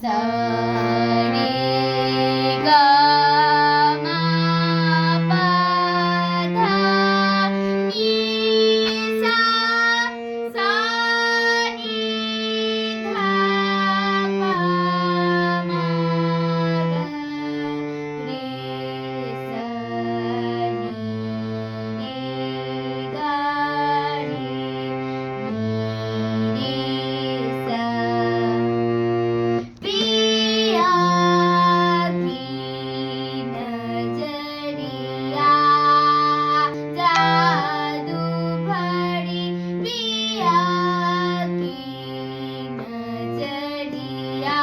सा रे ग मा पा धा नी सा सा नी धा पा मा ग रे सा नी रे गा रे नी रे सा पिया की नजरिया जादू भरी पिया की नजरिया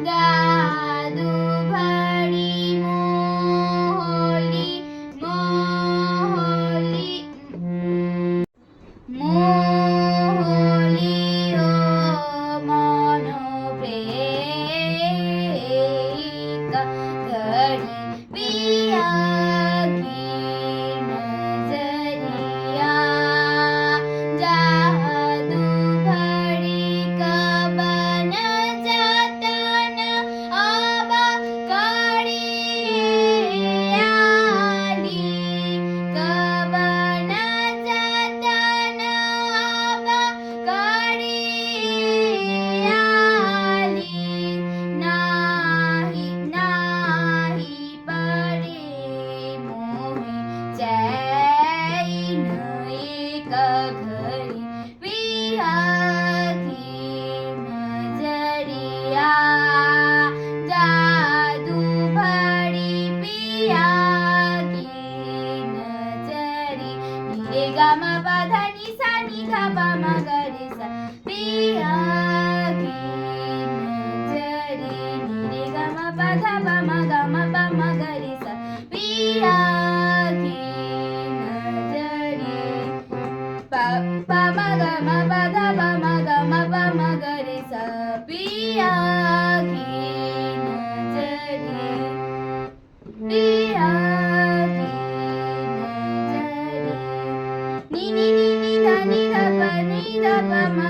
जादू भरी मोहली मोहली मोहली ओ मनो प्रेका घड़ी पिया की नजरिया जादू भरी कबन जतन अब कड़ी आली कबन जतन अब कड़ी आली नाही नाही पडे मोहे चैन एक घड़ी पिया की नजरिया जादू भरी पिया की नजरी रे गा मा पा धा नि सा नि धा पा मा ग रे सा पिया की नजरी रे गा मा पा धा पा मा ग रे सा पिया की नजरी पा पा मा ग मा पा धा पा मा ग रे सा पिया की नजरी पिया की नजरी नी नी नी नी धा पा नी धा पा मा